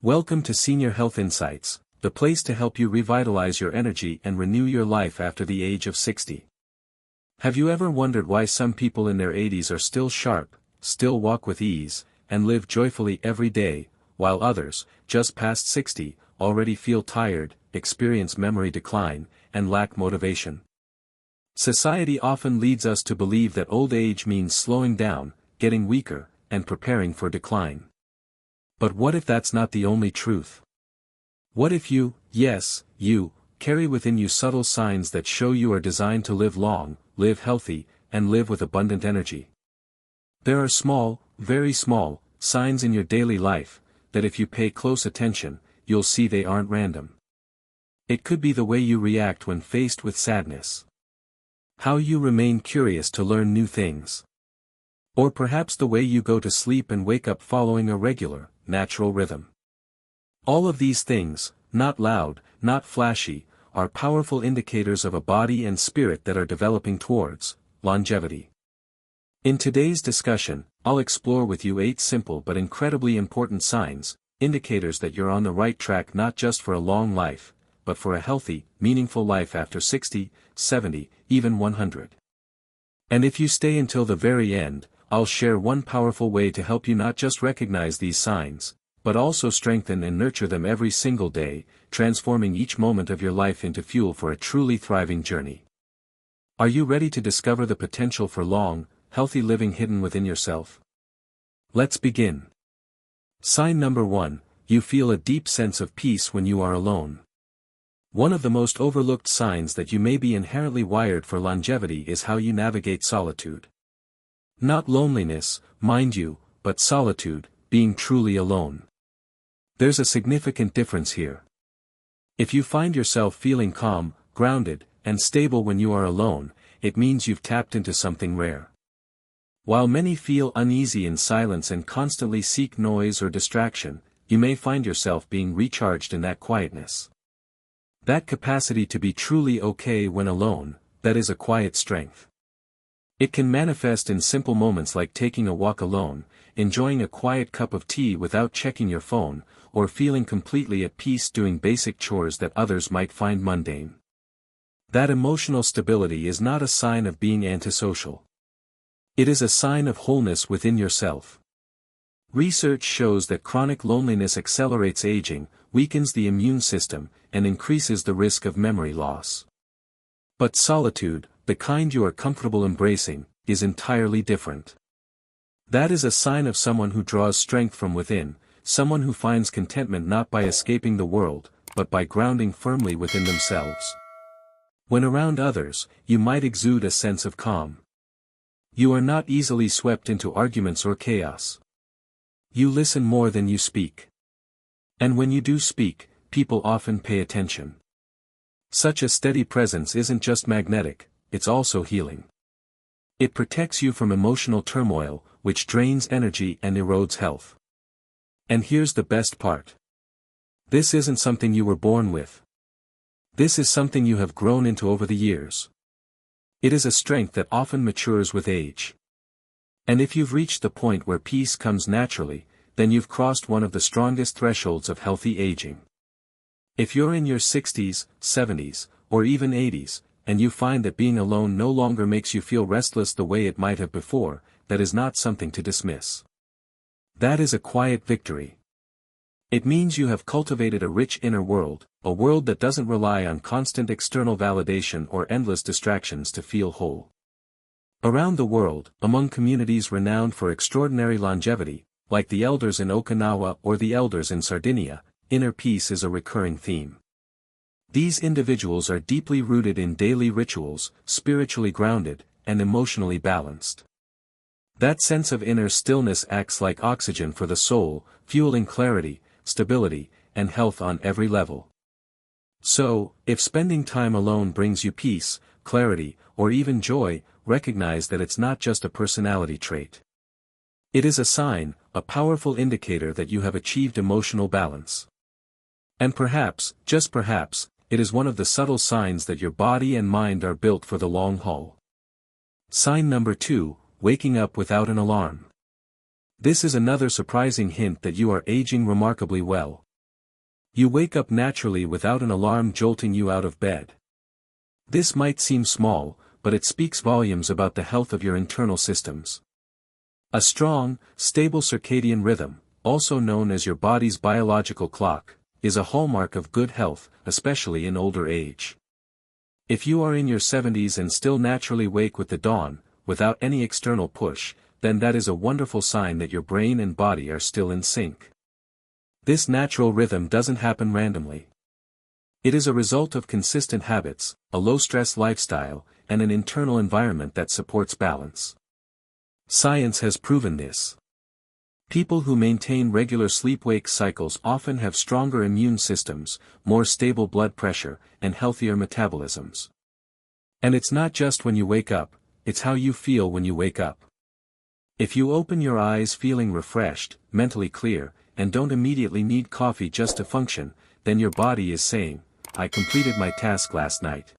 Welcome to Senior Health Insights, the place to help you revitalize your energy and renew your life after the age of 60. Have you ever wondered why some people in their 80s are still sharp, still walk with ease, and live joyfully every day, while others, just past 60, already feel tired, experience memory decline, and lack motivation? Society often leads us to believe that old age means slowing down, getting weaker, and preparing for decline. But what if that's not the only truth? What if you, yes, you, carry within you subtle signs that show you are designed to live long, live healthy, and live with abundant energy? There are small, very small, signs in your daily life, that if you pay close attention, you'll see they aren't random. It could be the way you react when faced with sadness. How you remain curious to learn new things. Or perhaps the way you go to sleep and wake up following a regular, natural rhythm. All of these things, not loud, not flashy, are powerful indicators of a body and spirit that are developing towards longevity. In today's discussion, I'll explore with you 8 simple but incredibly important signs, indicators that you're on the right track not just for a long life, but for a healthy, meaningful life after 60, 70, even 100. And if you stay until the very end, I'll share one powerful way to help you not just recognize these signs, but also strengthen and nurture them every single day, transforming each moment of your life into fuel for a truly thriving journey. Are you ready to discover the potential for long, healthy living hidden within yourself? Let's begin. Sign number 1, you feel a deep sense of peace when you are alone. One of the most overlooked signs that you may be inherently wired for longevity is how you navigate solitude. Not loneliness, mind you, but solitude, being truly alone. There's a significant difference here. If you find yourself feeling calm, grounded, and stable when you are alone, it means you've tapped into something rare. While many feel uneasy in silence and constantly seek noise or distraction, you may find yourself being recharged in that quietness. That capacity to be truly okay when alone, that is a quiet strength. It can manifest in simple moments like taking a walk alone, enjoying a quiet cup of tea without checking your phone, or feeling completely at peace doing basic chores that others might find mundane. That emotional stability is not a sign of being antisocial. It is a sign of wholeness within yourself. Research shows that chronic loneliness accelerates aging, weakens the immune system, and increases the risk of memory loss. But solitude, the kind you are comfortable embracing, is entirely different. That is a sign of someone who draws strength from within, someone who finds contentment not by escaping the world, but by grounding firmly within themselves. When around others, you might exude a sense of calm. You are not easily swept into arguments or chaos. You listen more than you speak. And when you do speak, people often pay attention. Such a steady presence isn't just magnetic, it's also healing. It protects you from emotional turmoil, which drains energy and erodes health. And here's the best part. This isn't something you were born with. This is something you have grown into over the years. It is a strength that often matures with age. And if you've reached the point where peace comes naturally, then you've crossed one of the strongest thresholds of healthy aging. If you're in your 60s, 70s, or even 80s, and you find that being alone no longer makes you feel restless the way it might have before, that is not something to dismiss. That is a quiet victory. It means you have cultivated a rich inner world, a world that doesn't rely on constant external validation or endless distractions to feel whole. Around the world, among communities renowned for extraordinary longevity, like the elders in Okinawa or the elders in Sardinia, inner peace is a recurring theme. These individuals are deeply rooted in daily rituals, spiritually grounded, and emotionally balanced. That sense of inner stillness acts like oxygen for the soul, fueling clarity, stability, and health on every level. So, if spending time alone brings you peace, clarity, or even joy, recognize that it's not just a personality trait. It is a sign, a powerful indicator that you have achieved emotional balance. And perhaps, just perhaps, it is one of the subtle signs that your body and mind are built for the long haul. Sign number 2, waking up without an alarm. This is another surprising hint that you are aging remarkably well, You wake up naturally without an alarm jolting you out of bed. This might seem small, but it speaks volumes about the health of your internal systems. A strong, stable circadian rhythm, also known as your body's biological clock, is a hallmark of good health, especially in older age. If you are in your 70s and still naturally wake with the dawn, without any external push, then that is a wonderful sign that your brain and body are still in sync. This natural rhythm doesn't happen randomly. It is a result of consistent habits, a low-stress lifestyle, and an internal environment that supports balance. Science has proven this. People who maintain regular sleep-wake cycles often have stronger immune systems, more stable blood pressure, and healthier metabolisms. And it's not just when you wake up, it's how you feel when you wake up. If you open your eyes feeling refreshed, mentally clear, and don't immediately need coffee just to function, then your body is saying, "I completed my task last night."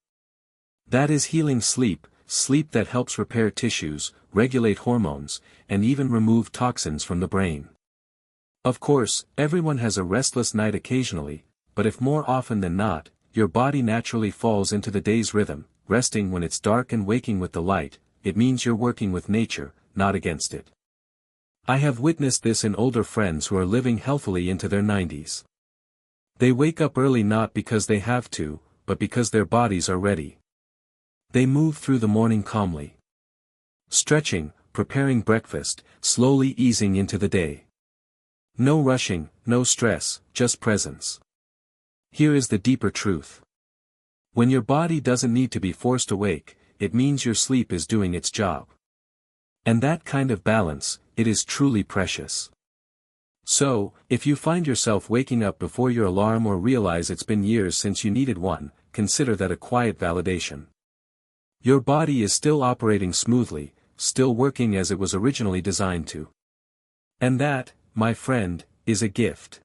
That is healing sleep, sleep that helps repair tissues, regulate hormones, and even remove toxins from the brain. Of course, everyone has a restless night occasionally, but if more often than not, your body naturally falls into the day's rhythm, resting when it's dark and waking with the light, it means you're working with nature, not against it. I have witnessed this in older friends who are living healthily into their 90s. They wake up early not because they have to, but because their bodies are ready. They move through the morning calmly. Stretching, preparing breakfast, slowly easing into the day. No rushing, no stress, just presence. Here is the deeper truth. When your body doesn't need to be forced awake, it means your sleep is doing its job. And that kind of balance, it is truly precious. So, if you find yourself waking up before your alarm or realize it's been years since you needed one, consider that a quiet validation. Your body is still operating smoothly, still working as it was originally designed to. And that, my friend, is a gift.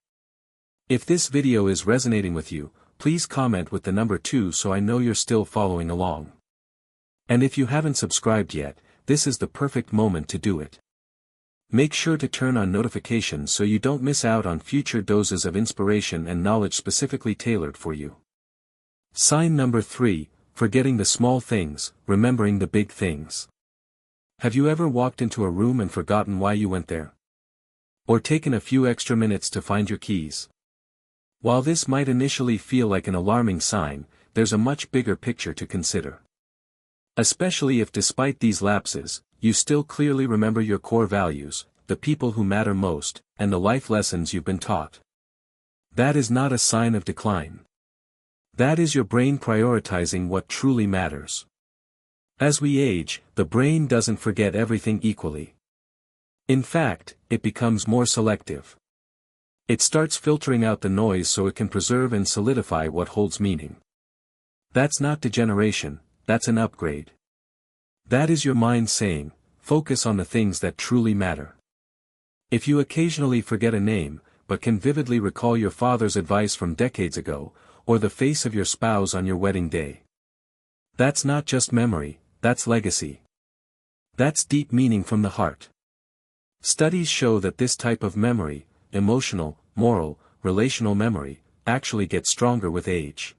If this video is resonating with you, please comment with the number 2 so I know you're still following along. And if you haven't subscribed yet, this is the perfect moment to do it. Make sure to turn on notifications so you don't miss out on future doses of inspiration and knowledge specifically tailored for you. Sign number 3, forgetting the small things, remembering the big things. Have you ever walked into a room and forgotten why you went there? Or taken a few extra minutes to find your keys? While this might initially feel like an alarming sign, there's a much bigger picture to consider. Especially if despite these lapses, you still clearly remember your core values, the people who matter most, and the life lessons you've been taught. That is not a sign of decline. That is your brain prioritizing what truly matters. As we age, the brain doesn't forget everything equally. In fact, it becomes more selective. It starts filtering out the noise so it can preserve and solidify what holds meaning. That's not degeneration, that's an upgrade. That is your mind saying, focus on the things that truly matter. If you occasionally forget a name, but can vividly recall your father's advice from decades ago, or the face of your spouse on your wedding day. That's not just memory, that's legacy. That's deep meaning from the heart. Studies show that this type of memory, emotional, moral, relational memory, actually gets stronger with age.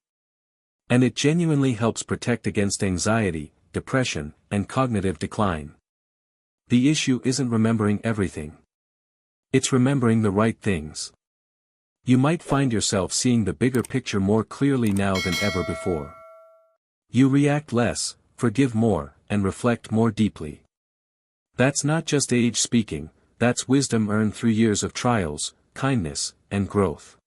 And it genuinely helps protect against anxiety, depression, and cognitive decline. The issue isn't remembering everything. It's remembering the right things. You might find yourself seeing the bigger picture more clearly now than ever before. You react less, forgive more, and reflect more deeply. That's not just age speaking, that's wisdom earned through years of trials, kindness, and growth.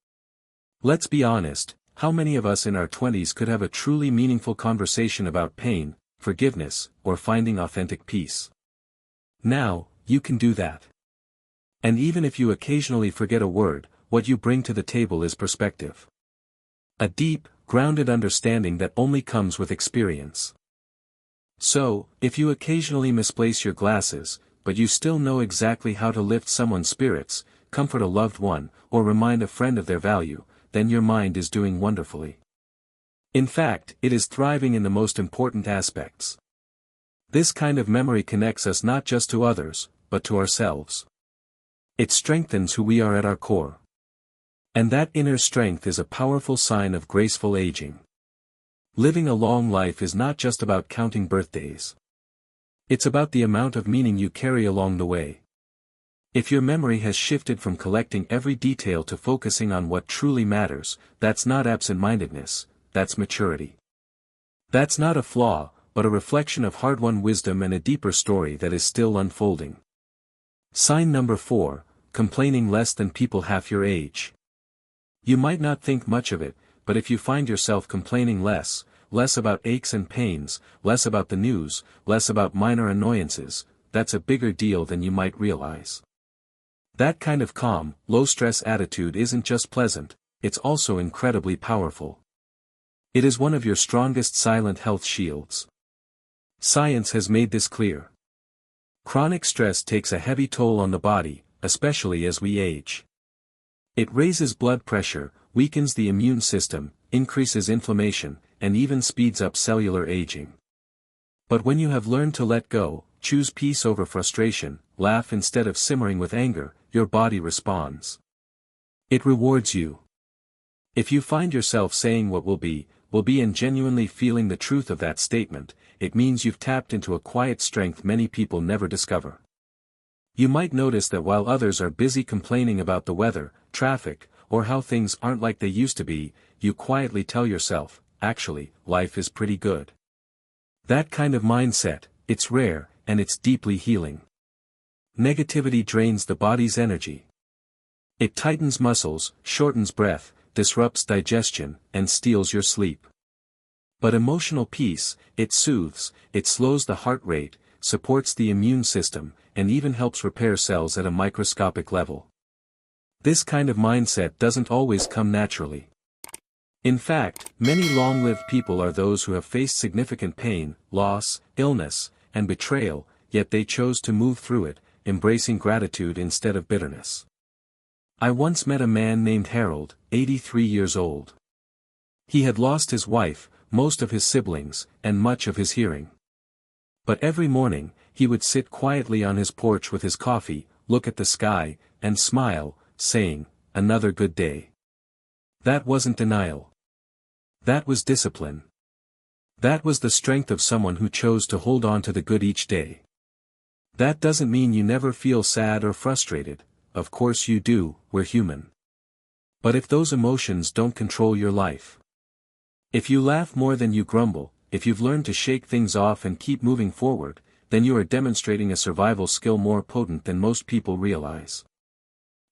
Let's be honest, how many of us in our 20s could have a truly meaningful conversation about pain, forgiveness, or finding authentic peace? Now, you can do that. And even if you occasionally forget a word, what you bring to the table is perspective. A deep, grounded understanding that only comes with experience. So, if you occasionally misplace your glasses, but you still know exactly how to lift someone's spirits, comfort a loved one, or remind a friend of their value, then your mind is doing wonderfully. In fact, it is thriving in the most important aspects. This kind of memory connects us not just to others, but to ourselves. It strengthens who we are at our core. And that inner strength is a powerful sign of graceful aging. Living a long life is not just about counting birthdays. It's about the amount of meaning you carry along the way. If your memory has shifted from collecting every detail to focusing on what truly matters, that's not absent-mindedness, that's maturity. That's not a flaw, but a reflection of hard-won wisdom and a deeper story that is still unfolding. Sign number 4, complaining less than people half your age. You might not think much of it, but if you find yourself complaining less about aches and pains, less about the news, less about minor annoyances, that's a bigger deal than you might realize. That kind of calm, low-stress attitude isn't just pleasant, it's also incredibly powerful. It is one of your strongest silent health shields. Science has made this clear. Chronic stress takes a heavy toll on the body, especially as we age. It raises blood pressure, weakens the immune system, increases inflammation, and even speeds up cellular aging. But when you have learned to let go, choose peace over frustration, laugh instead of simmering with anger, your body responds. It rewards you. If you find yourself saying what will be and genuinely feeling the truth of that statement, it means you've tapped into a quiet strength many people never discover. You might notice that while others are busy complaining about the weather, traffic, or how things aren't like they used to be, you quietly tell yourself, actually, life is pretty good. That kind of mindset, it's rare, and it's deeply healing. Negativity drains the body's energy. It tightens muscles, shortens breath, disrupts digestion, and steals your sleep. But emotional peace, it soothes, it slows the heart rate, supports the immune system, and even helps repair cells at a microscopic level. This kind of mindset doesn't always come naturally. In fact, many long-lived people are those who have faced significant pain, loss, illness, and betrayal, yet they chose to move through it, embracing gratitude instead of bitterness. I once met a man named Harold, 83 years old. He had lost his wife, most of his siblings, and much of his hearing. But every morning, he would sit quietly on his porch with his coffee, look at the sky, and smile, saying, "Another good day." That wasn't denial. That was discipline. That was the strength of someone who chose to hold on to the good each day. That doesn't mean you never feel sad or frustrated, of course you do, we're human. But if those emotions don't control your life, if you laugh more than you grumble, if you've learned to shake things off and keep moving forward, then you are demonstrating a survival skill more potent than most people realize.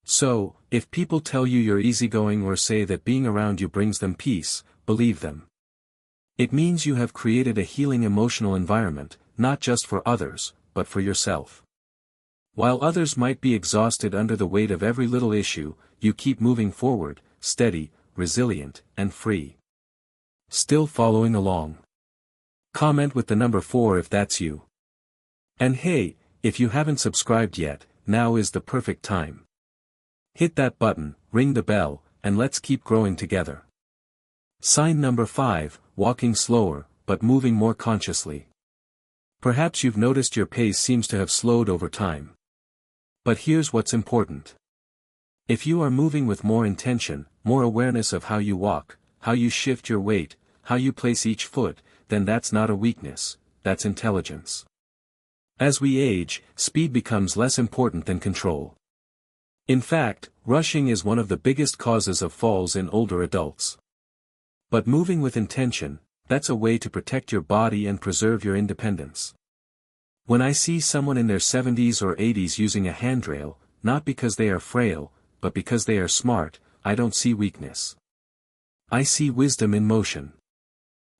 So, if people tell you you're easygoing or say that being around you brings them peace, believe them. It means you have created a healing emotional environment, not just for others, but for yourself. While others might be exhausted under the weight of every little issue, you keep moving forward, steady, resilient, and free. Still following along? Comment with the number 4 if that's you. And hey, if you haven't subscribed yet, now is the perfect time. Hit that button, ring the bell, and let's keep growing together. Sign number 5, walking slower, but moving more consciously. Perhaps you've noticed your pace seems to have slowed over time. But here's what's important. If you are moving with more intention, more awareness of how you walk, how you shift your weight, how you place each foot, then that's not a weakness, that's intelligence. As we age, speed becomes less important than control. In fact, rushing is one of the biggest causes of falls in older adults. But moving with intention, that's a way to protect your body and preserve your independence. When I see someone in their 70s or 80s using a handrail, not because they are frail, but because they are smart, I don't see weakness. I see wisdom in motion.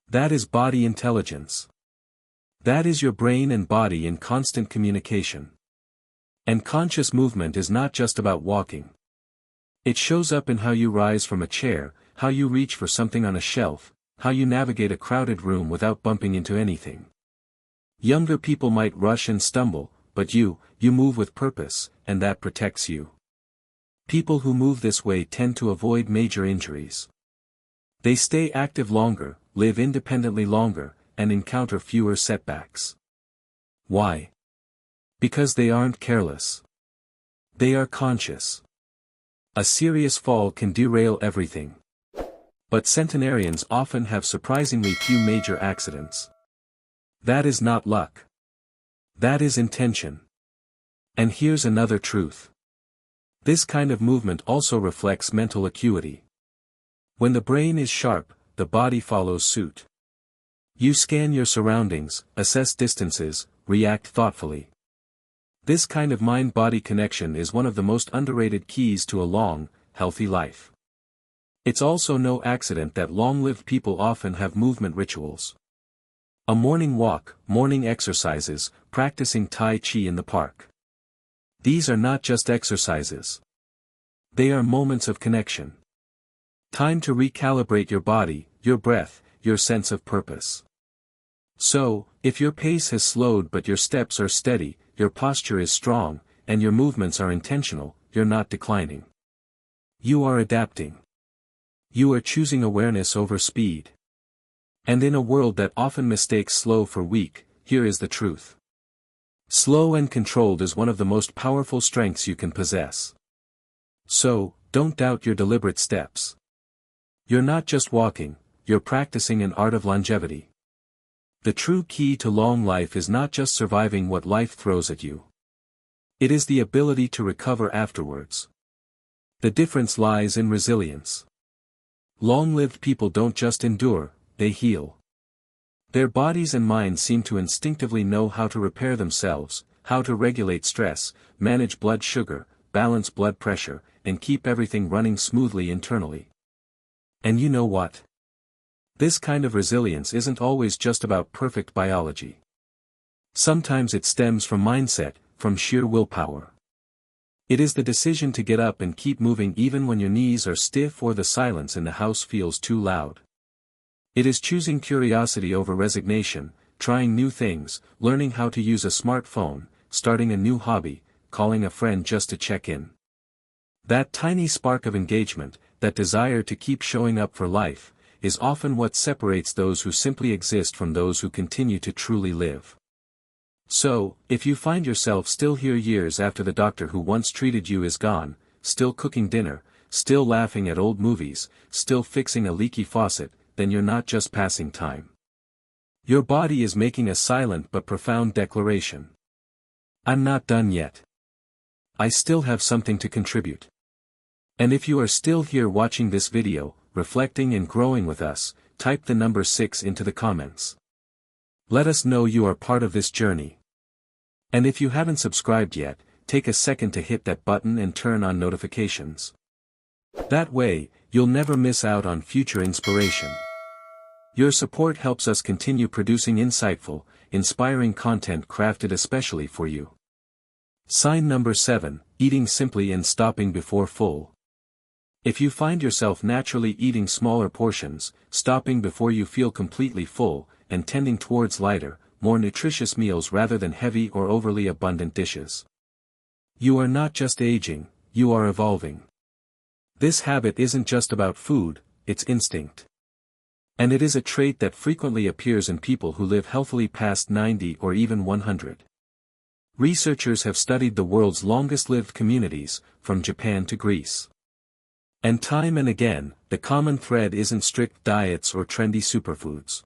That is body intelligence. That is your brain and body in constant communication. And conscious movement is not just about walking. It shows up in how you rise from a chair, how you reach for something on a shelf, how you navigate a crowded room without bumping into anything. Younger people might rush and stumble, but you move with purpose, and that protects you. People who move this way tend to avoid major injuries. They stay active longer, live independently longer, and encounter fewer setbacks. Why? Because they aren't careless. They are conscious. A serious fall can derail everything. But centenarians often have surprisingly few major accidents. That is not luck. That is intention. And here's another truth. This kind of movement also reflects mental acuity. When the brain is sharp, the body follows suit. You scan your surroundings, assess distances, react thoughtfully. This kind of mind-body connection is one of the most underrated keys to a long, healthy life. It's also no accident that long-lived people often have movement rituals. A morning walk, morning exercises, practicing Tai Chi in the park. These are not just exercises. They are moments of connection. Time to recalibrate your body, your breath, your sense of purpose. So, if your pace has slowed but your steps are steady, your posture is strong, and your movements are intentional, you're not declining. You are adapting. You are choosing awareness over speed. And in a world that often mistakes slow for weak, here is the truth. Slow and controlled is one of the most powerful strengths you can possess. So, don't doubt your deliberate steps. You're not just walking, you're practicing an art of longevity. The true key to long life is not just surviving what life throws at you. It is the ability to recover afterwards. The difference lies in resilience. Long-lived people don't just endure, they heal. Their bodies and minds seem to instinctively know how to repair themselves, how to regulate stress, manage blood sugar, balance blood pressure, and keep everything running smoothly internally. And you know what? This kind of resilience isn't always just about perfect biology. Sometimes it stems from mindset, from sheer willpower. It is the decision to get up and keep moving even when your knees are stiff or the silence in the house feels too loud. It is choosing curiosity over resignation, trying new things, learning how to use a smartphone, starting a new hobby, calling a friend just to check in. That tiny spark of engagement, that desire to keep showing up for life, is often what separates those who simply exist from those who continue to truly live. So, if you find yourself still here years after the doctor who once treated you is gone, still cooking dinner, still laughing at old movies, still fixing a leaky faucet, then you're not just passing time. Your body is making a silent but profound declaration. I'm not done yet. I still have something to contribute. And if you are still here watching this video, reflecting and growing with us, type the number 6 into the comments. Let us know you are part of this journey. And if you haven't subscribed yet, take a second to hit that button and turn on notifications. That way, you'll never miss out on future inspiration. Your support helps us continue producing insightful, inspiring content crafted especially for you. Sign number 7, eating simply and stopping before full. If you find yourself naturally eating smaller portions, stopping before you feel completely full, and tending towards lighter, more nutritious meals rather than heavy or overly abundant dishes. You are not just aging, you are evolving. This habit isn't just about food, it's instinct. And it is a trait that frequently appears in people who live healthily past 90 or even 100. Researchers have studied the world's longest-lived communities, from Japan to Greece. And time and again, the common thread isn't strict diets or trendy superfoods.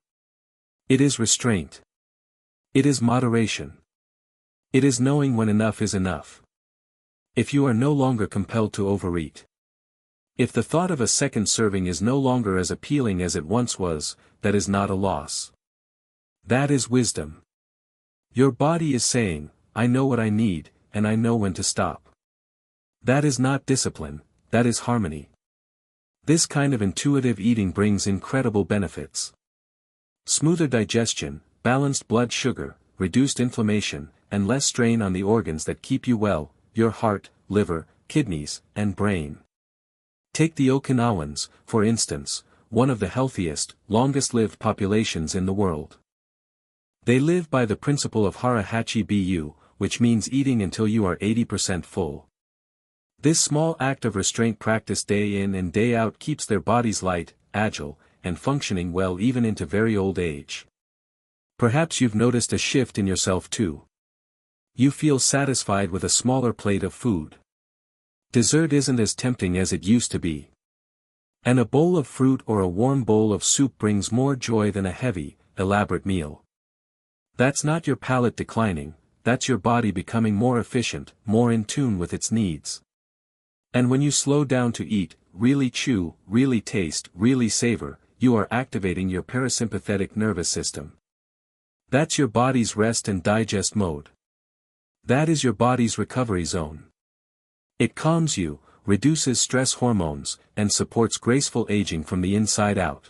It is restraint. It is moderation. It is knowing when enough is enough. If you are no longer compelled to overeat. If the thought of a second serving is no longer as appealing as it once was, that is not a loss. That is wisdom. Your body is saying, I know what I need, and I know when to stop. That is not discipline, that is harmony. This kind of intuitive eating brings incredible benefits. Smoother digestion, balanced blood sugar, reduced inflammation, and less strain on the organs that keep you well, your heart, liver, kidneys, and brain. Take the Okinawans, for instance, one of the healthiest, longest-lived populations in the world. They live by the principle of hara hachi bu, which means eating until you are 80% full. This small act of restraint practiced day in and day out keeps their bodies light, agile, and functioning well even into very old age. Perhaps you've noticed a shift in yourself too. You feel satisfied with a smaller plate of food. Dessert isn't as tempting as it used to be. And a bowl of fruit or a warm bowl of soup brings more joy than a heavy, elaborate meal. That's not your palate declining, that's your body becoming more efficient, more in tune with its needs. And when you slow down to eat, really chew, really taste, really savor, you are activating your parasympathetic nervous system. That's your body's rest and digest mode. That is your body's recovery zone. It calms you, reduces stress hormones, and supports graceful aging from the inside out.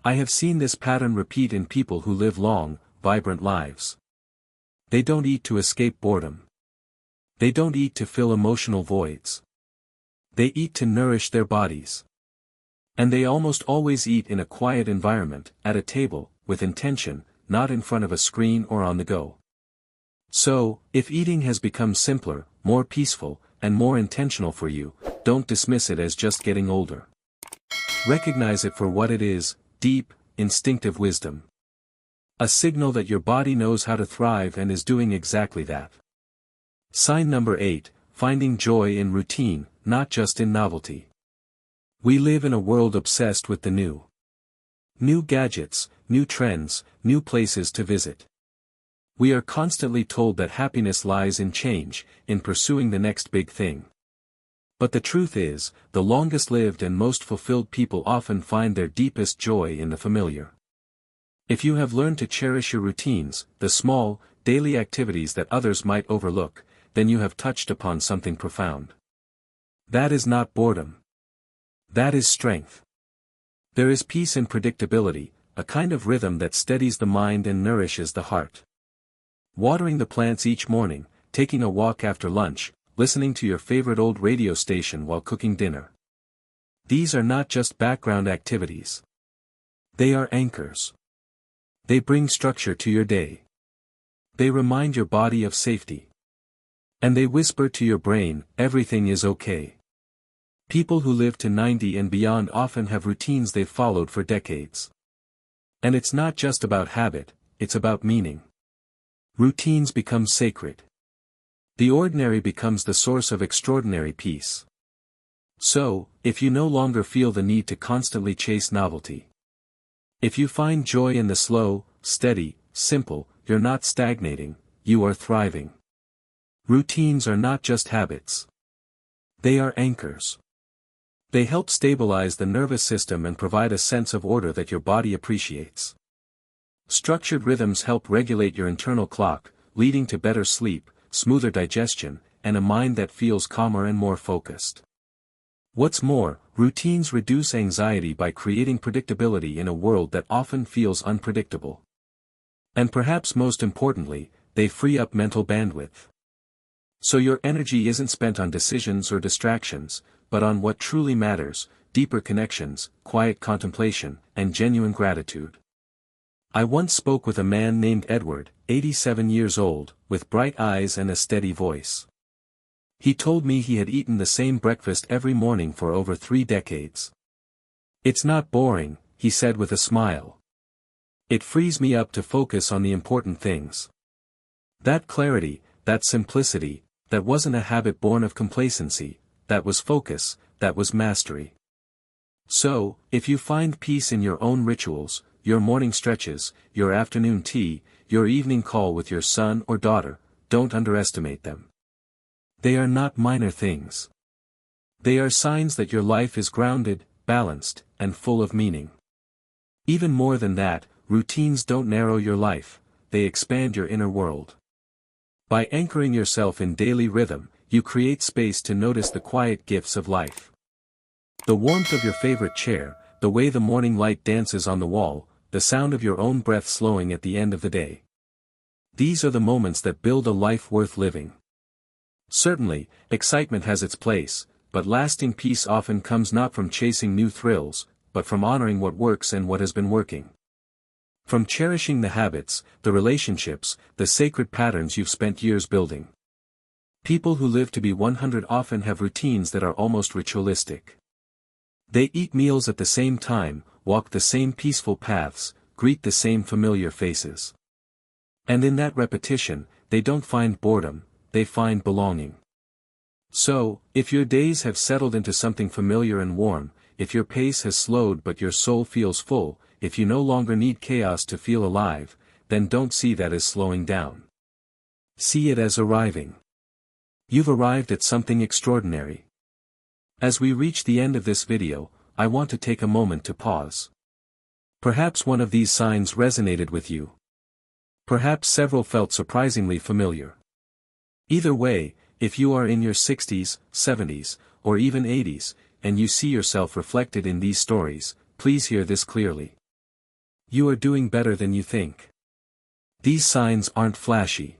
I have seen this pattern repeat in people who live long, vibrant lives. They don't eat to escape boredom. They don't eat to fill emotional voids. They eat to nourish their bodies. And they almost always eat in a quiet environment, at a table, with intention, not in front of a screen or on the go. So, if eating has become simpler, more peaceful, and more intentional for you, don't dismiss it as just getting older. Recognize it for what it is, deep, instinctive wisdom. A signal that your body knows how to thrive and is doing exactly that. Sign number 8, finding joy in routine, not just in novelty. We live in a world obsessed with the new. New gadgets, new trends, new places to visit. We are constantly told that happiness lies in change, in pursuing the next big thing. But the truth is, the longest-lived and most fulfilled people often find their deepest joy in the familiar. If you have learned to cherish your routines, the small, daily activities that others might overlook, then you have touched upon something profound. That is not boredom. That is strength. There is peace in predictability, a kind of rhythm that steadies the mind and nourishes the heart. Watering the plants each morning, taking a walk after lunch, listening to your favorite old radio station while cooking dinner. These are not just background activities. They are anchors. They bring structure to your day. They remind your body of safety. And they whisper to your brain, everything is okay. People who live to 90 and beyond often have routines they've followed for decades. And it's not just about habit, it's about meaning. Routines become sacred. The ordinary becomes the source of extraordinary peace. So, if you no longer feel the need to constantly chase novelty, if you find joy in the slow, steady, simple, you're not stagnating, you are thriving. Routines are not just habits. They are anchors. They help stabilize the nervous system and provide a sense of order that your body appreciates. Structured rhythms help regulate your internal clock, leading to better sleep, smoother digestion, and a mind that feels calmer and more focused. What's more, routines reduce anxiety by creating predictability in a world that often feels unpredictable. And perhaps most importantly, they free up mental bandwidth. So your energy isn't spent on decisions or distractions, but on what truly matters, deeper connections, quiet contemplation, and genuine gratitude. I once spoke with a man named Edward, 87 years old, with bright eyes and a steady voice. He told me he had eaten the same breakfast every morning for over 3 decades. It's not boring, he said with a smile. It frees me up to focus on the important things. That clarity, that simplicity, that wasn't a habit born of complacency, that was focus, that was mastery. So, if you find peace in your own rituals, your morning stretches, your afternoon tea, your evening call with your son or daughter, don't underestimate them. They are not minor things. They are signs that your life is grounded, balanced, and full of meaning. Even more than that, routines don't narrow your life, they expand your inner world. By anchoring yourself in daily rhythm, you create space to notice the quiet gifts of life. The warmth of your favorite chair, the way the morning light dances on the wall, the sound of your own breath slowing at the end of the day. These are the moments that build a life worth living. Certainly, excitement has its place, but lasting peace often comes not from chasing new thrills, but from honoring what works and what has been working. From cherishing the habits, the relationships, the sacred patterns you've spent years building. People who live to be 100 often have routines that are almost ritualistic. They eat meals at the same time, walk the same peaceful paths, greet the same familiar faces. And in that repetition, they don't find boredom, they find belonging. So, if your days have settled into something familiar and warm, if your pace has slowed but your soul feels full, if you no longer need chaos to feel alive, then don't see that as slowing down. See it as arriving. You've arrived at something extraordinary. As we reach the end of this video, I want to take a moment to pause. Perhaps one of these signs resonated with you. Perhaps several felt surprisingly familiar. Either way, if you are in your 60s, 70s, or even 80s, and you see yourself reflected in these stories, please hear this clearly. You are doing better than you think. These signs aren't flashy.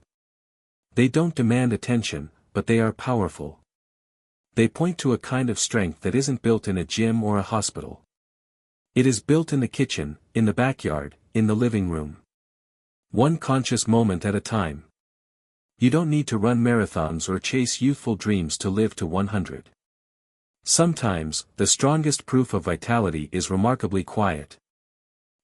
They don't demand attention, but they are powerful. They point to a kind of strength that isn't built in a gym or a hospital. It is built in the kitchen, in the backyard, in the living room. One conscious moment at a time. You don't need to run marathons or chase youthful dreams to live to 100. Sometimes, the strongest proof of vitality is remarkably quiet.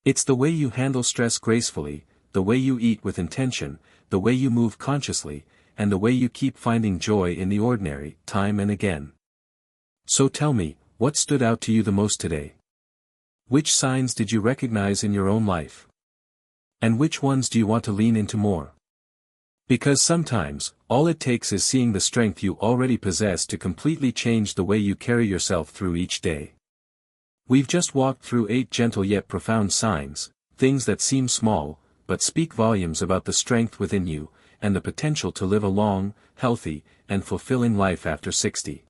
It's the way you handle stress gracefully, the way you eat with intention, the way you move consciously, and the way you keep finding joy in the ordinary, time and again. So tell me, what stood out to you the most today? Which signs did you recognize in your own life? And which ones do you want to lean into more? Because sometimes, all it takes is seeing the strength you already possess to completely change the way you carry yourself through each day. We've just walked through 8 gentle yet profound signs, things that seem small, but speak volumes about the strength within you, and the potential to live a long, healthy, and fulfilling life after 60.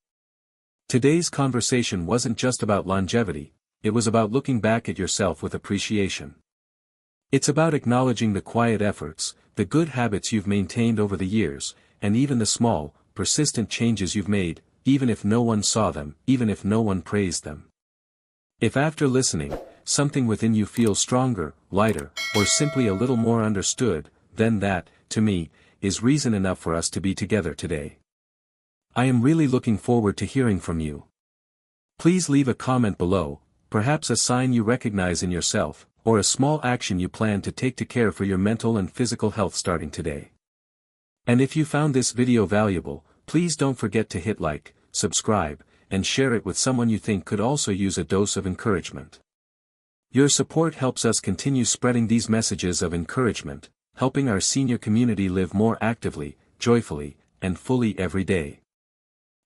Today's conversation wasn't just about longevity, it was about looking back at yourself with appreciation. It's about acknowledging the quiet efforts, the good habits you've maintained over the years, and even the small, persistent changes you've made, even if no one saw them, even if no one praised them. If after listening, something within you feels stronger, lighter, or simply a little more understood, then that, to me, is reason enough for us to be together today. I am really looking forward to hearing from you. Please leave a comment below, perhaps a sign you recognize in yourself, or a small action you plan to take to care for your mental and physical health starting today. And if you found this video valuable, please don't forget to hit like, subscribe, and share it with someone you think could also use a dose of encouragement. Your support helps us continue spreading these messages of encouragement, helping our senior community live more actively, joyfully, and fully every day.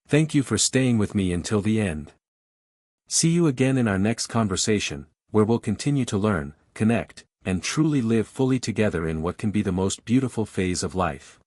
Thank you for staying with me until the end. See you again in our next conversation, where we'll continue to learn, connect, and truly live fully together in what can be the most beautiful phase of life.